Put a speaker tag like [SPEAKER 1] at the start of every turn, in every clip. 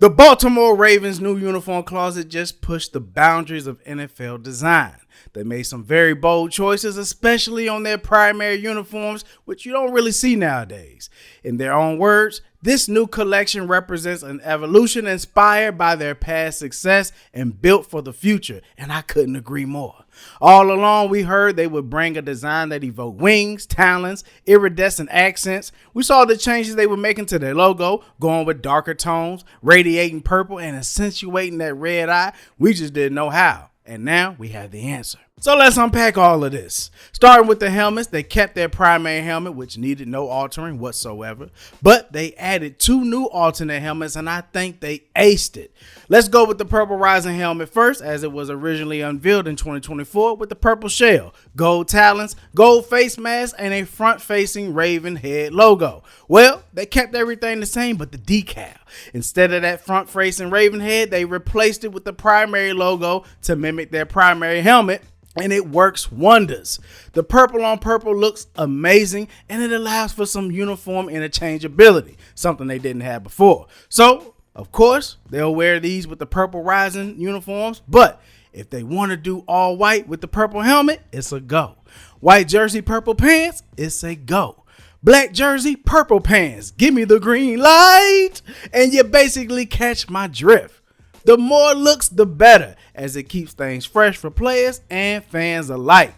[SPEAKER 1] The Baltimore Ravens' new uniform closet just pushed the boundaries of NFL design. They made some very bold choices, especially on their primary uniforms, which you don't really see nowadays. In their own words, this new collection represents an evolution inspired by their past success and built for the future, and I couldn't agree more. All along, we heard they would bring a design that evoked wings, talons, iridescent accents. We saw the changes they were making to their logo, going with darker tones, radiating purple, and accentuating that red eye. We just didn't know how. And now we have the answer. So let's unpack all of this. Starting with the helmets, they kept their primary helmet, which needed no altering whatsoever. But they added 2 new alternate helmets, and I think they aced it. Let's go with the Purple Rising helmet first, as it was originally unveiled in 2024 with the purple shell, gold talons, gold face mask, and a front-facing Raven head logo. Well, they kept everything the same but the decal. Instead of that front-facing Raven head, they replaced it with the primary logo to mimic their primary helmet, and it works wonders. The purple on purple looks amazing, and it allows for some uniform interchangeability, something they didn't have before. So, of course, they'll wear these with the Purple Rising uniforms, but if they want to do all white with the purple helmet, it's a go. White jersey, purple pants, it's a go. Black jersey, purple pants, give me the green light, and you basically catch my drift. The more looks, the better, as it keeps things fresh for players and fans alike.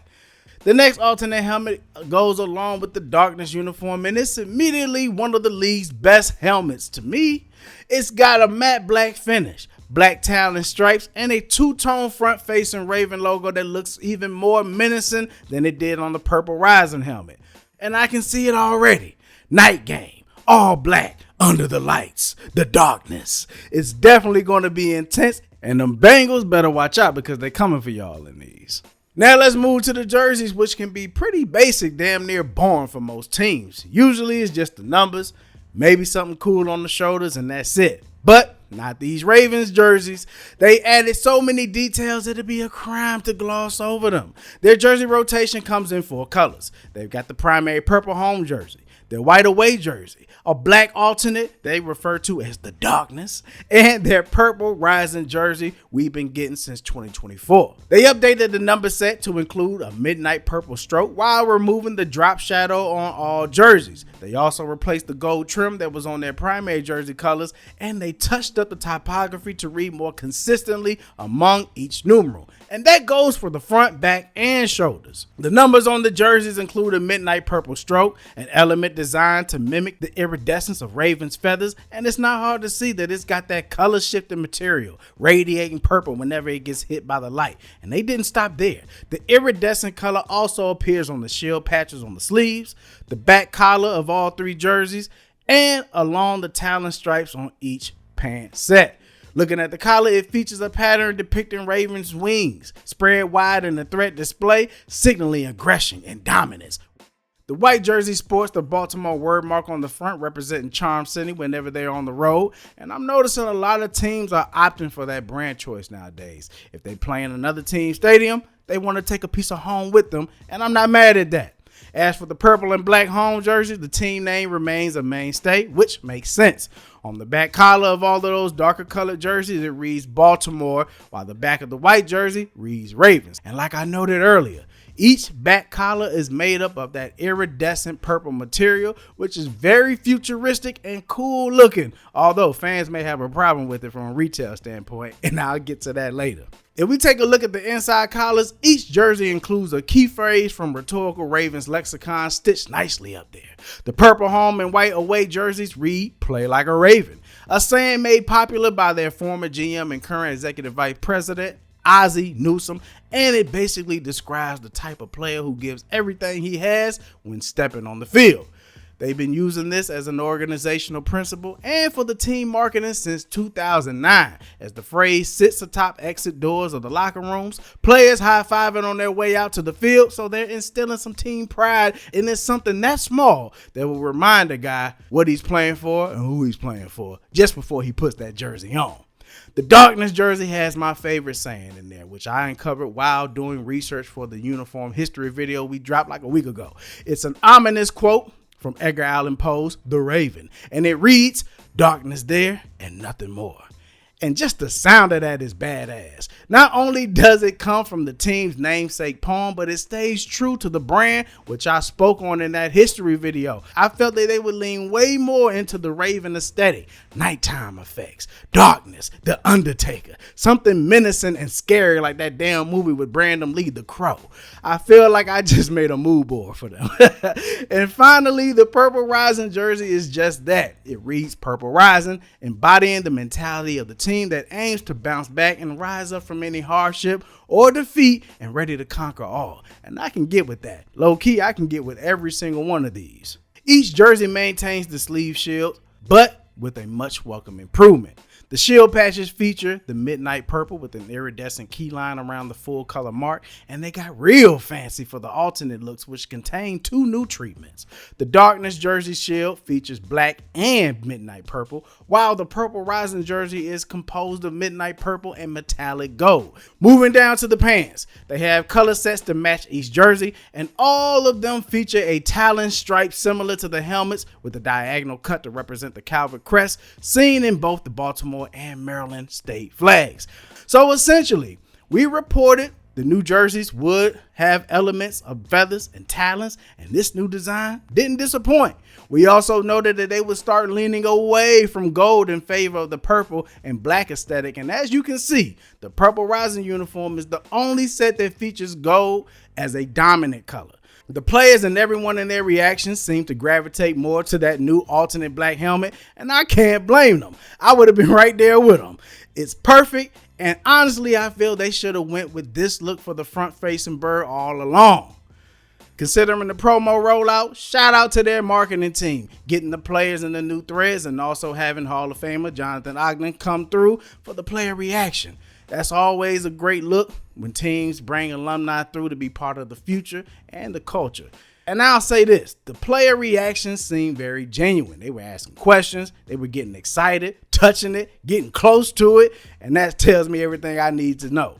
[SPEAKER 1] The next alternate helmet goes along with the darkness uniform, and it's immediately one of the league's best helmets to me. It's got a matte black finish, black talon stripes, and a 2-tone front-facing Raven logo that looks even more menacing than it did on the Purple Rising helmet. And I can see it already. Night game, all black, under the lights, the darkness. It's definitely going to be intense, and them Bengals better watch out because they're coming for y'all in these. Now let's move to the jerseys, which can be pretty basic, damn near boring for most teams. Usually it's just the numbers, maybe something cool on the shoulders, and that's it. But not these Ravens jerseys. They added so many details it'd be a crime to gloss over them. Their jersey rotation comes in 4 colors. They've got the primary purple home jersey, their white away jersey, a black alternate they refer to as the darkness, and their purple rising jersey we've been getting since 2024. They updated the number set to include a midnight purple stroke while removing the drop shadow on all jerseys. They also replaced the gold trim that was on their primary jersey colors, and they touched up the typography to read more consistently among each numeral. And that goes for the front, back, and shoulders. The numbers on the jerseys include a midnight purple stroke, an element designed to mimic the iridescence of Ravens feathers, and it's not hard to see that it's got that color shifting material, radiating purple whenever it gets hit by the light. And they didn't stop there. The iridescent color also appears on the shield patches on the sleeves, the back collar of all 3 jerseys, and along the talon stripes on each pant set. Looking at the collar, it features a pattern depicting Ravens' wings, spread wide in a threat display, signaling aggression and dominance. The white jersey sports the Baltimore word mark on the front, representing Charm City whenever they're on the road. And I'm noticing a lot of teams are opting for that brand choice nowadays. If they play in another team's stadium, they want to take a piece of home with them, and I'm not mad at that. As for the purple and black home jerseys, the team name remains a mainstay, which makes sense. On the back collar of all of those darker colored jerseys, it reads Baltimore, while the back of the white jersey reads Ravens. And like I noted earlier, each back collar is made up of that iridescent purple material, which is very futuristic and cool looking, although fans may have a problem with it from a retail standpoint, and I'll get to that later. If we take a look at the inside collars, each jersey includes a key phrase from Rhetorical Ravens lexicon stitched nicely up there. The purple home and white away jerseys read, "Play like a Raven," a saying made popular by their former GM and current executive vice president, Ozzie Newsome, and it basically describes the type of player who gives everything he has when stepping on the field. They've been using this as an organizational principle and for the team marketing since 2009, as the phrase sits atop exit doors of the locker rooms, players high-fiving on their way out to the field, so they're instilling some team pride, and it's something that small that will remind a guy what he's playing for and who he's playing for just before he puts that jersey on. The darkness jersey has my favorite saying in there, which I uncovered while doing research for the uniform history video we dropped like a week ago. It's an ominous quote from Edgar Allan Poe's The Raven, and it reads, "Darkness there and nothing more." And just the sound of that is badass. Not only does it come from the team's namesake poem, but it stays true to the brand, which I spoke on in that history video. I felt that they would lean way more into the Raven aesthetic, nighttime effects, darkness, the Undertaker, something menacing and scary like that damn movie with Brandon Lee, The Crow. I feel like I just made a mood board for them. And finally, the Purple Rising jersey is just that. It reads Purple Rising, embodying the mentality of the team that aims to bounce back and rise up from any hardship or defeat and ready to conquer all. And I can get with that. Low key, I can get with every single one of these. Each jersey maintains the sleeve shield, but with a much welcome improvement. The shield patches feature the midnight purple with an iridescent key line around the full color mark, and they got real fancy for the alternate looks, which contain 2 new treatments. The darkness jersey shield features black and midnight purple, while the Purple Rising jersey is composed of midnight purple and metallic gold. Moving down to the pants, they have color sets to match each jersey, and all of them feature a talon stripe similar to the helmets with a diagonal cut to represent the Calvert crest, seen in both the Baltimore and Maryland state flags. So essentially, we reported the new jerseys would have elements of feathers and talons, and this new design didn't disappoint. We also noted that they would start leaning away from gold in favor of the purple and black aesthetic, and as you can see, the Purple Rising uniform is the only set that features gold as a dominant color. The players and everyone in their reactions seem to gravitate more to that new alternate black helmet, and I can't blame them. I would have been right there with them. It's perfect, and honestly, I feel they should have went with this look for the front-facing bird all along. Considering the promo rollout, shout out to their marketing team, getting the players in the new threads and also having Hall of Famer Jonathan Ogden come through for the player reaction. That's always a great look when teams bring alumni through to be part of the future and the culture. And I'll say this, the player reactions seemed very genuine. They were asking questions, they were getting excited, touching it, getting close to it, and that tells me everything I need to know.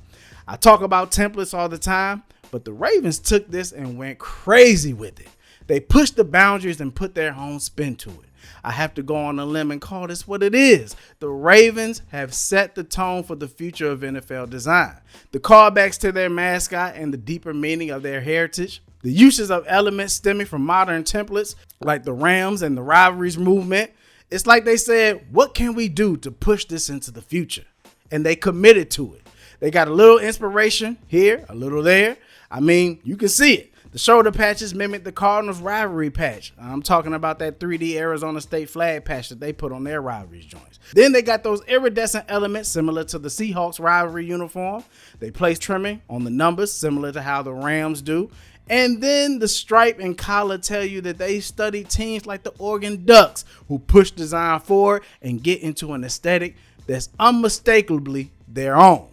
[SPEAKER 1] I talk about templates all the time, but the Ravens took this and went crazy with it. They pushed the boundaries and put their own spin to it. I have to go on a limb and call this what it is. The Ravens have set the tone for the future of NFL design. The callbacks to their mascot and the deeper meaning of their heritage. The uses of elements stemming from modern templates like the Rams and the rivalries movement. It's like they said, what can we do to push this into the future? And they committed to it. They got a little inspiration here, a little there. I mean, you can see it. The shoulder patches mimic the Cardinals rivalry patch. I'm talking about that 3D Arizona State flag patch that they put on their rivalry joints. Then they got those iridescent elements similar to the Seahawks rivalry uniform. They place trimming on the numbers similar to how the Rams do. And then the stripe and collar tell you that they study teams like the Oregon Ducks who push design forward and get into an aesthetic that's unmistakably their own.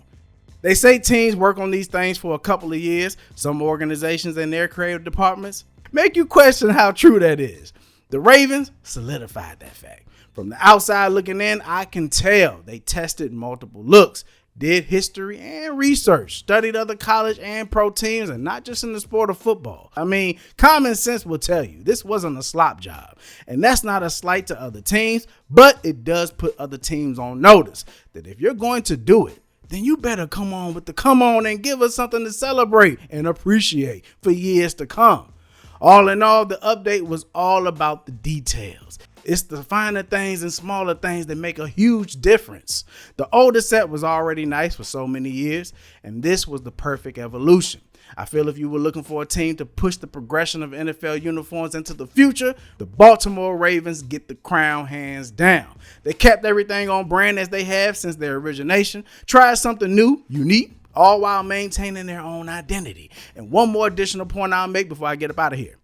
[SPEAKER 1] They say teams work on these things for a couple of years. Some organizations and their creative departments make you question how true that is. The Ravens solidified that fact. From the outside looking in, I can tell they tested multiple looks, did history and research, studied other college and pro teams, and not just in the sport of football. I mean, common sense will tell you this wasn't a slop job. And that's not a slight to other teams, but it does put other teams on notice that if you're going to do it, then you better come on and give us something to celebrate and appreciate for years to come. All in all, the update was all about the details. It's the finer things and smaller things that make a huge difference. The older set was already nice for so many years, and this was the perfect evolution. I feel if you were looking for a team to push the progression of NFL uniforms into the future, the Baltimore Ravens get the crown hands down. They kept everything on brand as they have since their origination, tried something new, unique, all while maintaining their own identity. And one more additional point I'll make before I get up out of here.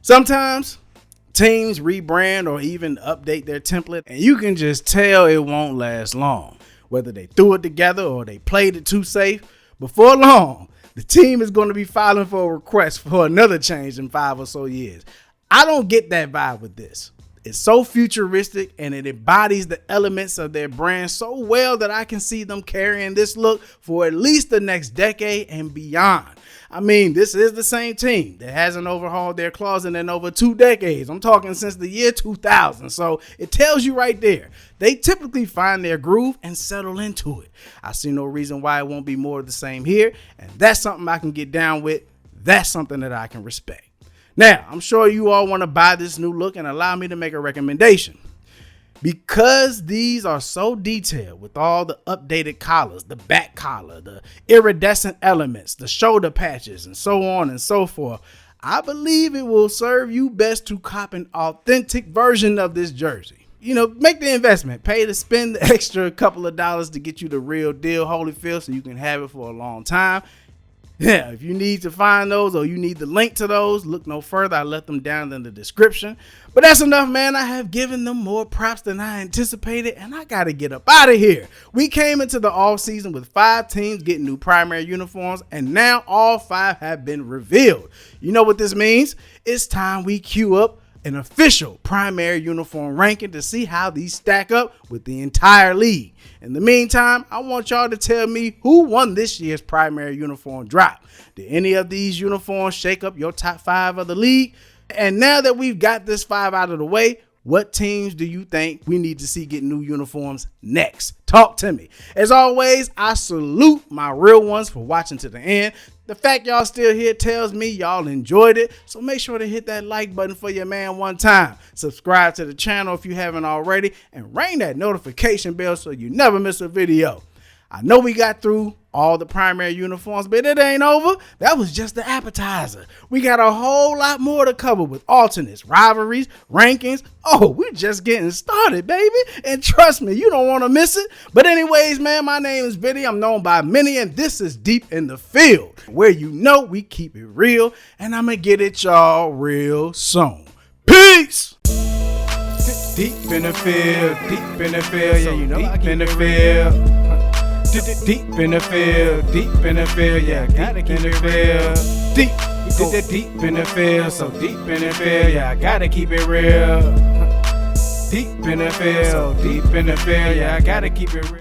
[SPEAKER 1] Sometimes teams rebrand or even update their template, and you can just tell it won't last long. Whether they threw it together or they played it too safe, before long, the team is going to be filing for a request for another change in 5 or so years. I don't get that vibe with this. It's so futuristic and it embodies the elements of their brand so well that I can see them carrying this look for at least the next decade and beyond. I mean, this is the same team that hasn't overhauled their closet in over 2 decades. I'm talking since the year 2000. So it tells you right there, they typically find their groove and settle into it. I see no reason why it won't be more of the same here. And that's something I can get down with. That's something that I can respect. Now, I'm sure you all want to buy this new look and allow me to make a recommendation. Because these are so detailed with all the updated collars, the back collar, the iridescent elements, the shoulder patches, and so on and so forth, I believe it will serve you best to cop an authentic version of this jersey. You know, make the investment, pay to spend the extra couple of dollars to get you the real deal Holyfield so you can have it for a long time. Yeah, if you need to find those or you need the link to those, look no further. I left them down in the description. But that's enough, man. I have given them more props than I anticipated, and I got to get up out of here. We came into the offseason with 5 teams getting new primary uniforms, and now all 5 have been revealed. You know what this means? It's time we queue up an official primary uniform ranking to see how these stack up with the entire league. In the meantime, I want y'all to tell me who won this year's primary uniform drop. Did any of these uniforms shake up your top 5 of the league? And now that we've got this 5 out of the way, what teams do you think we need to see get new uniforms next? Talk to me. As always, I salute my real ones for watching to the end. The fact y'all still here tells me y'all enjoyed it, so make sure to hit that like button for your man one time. Subscribe to the channel if you haven't already, and ring that notification bell so you never miss a video. I know we got through all the primary uniforms, but it ain't over. That was just the appetizer. We got a whole lot more to cover with alternates, rivalries, rankings. Oh, we're just getting started, baby. And trust me, you don't want to miss it. But anyways, man, my name is Vinny. I'm known by many, and this is Deep in the Field, where you know we keep it real, and I'm going to get it y'all real soon. Peace! Deep in the field, deep in the field, yeah, you know deep in the field. Deep in the field, yeah, gotta keep it real. Deep in the field, so deep in the field, yeah, I gotta keep it real. Deep in the field, yeah, I gotta keep it real.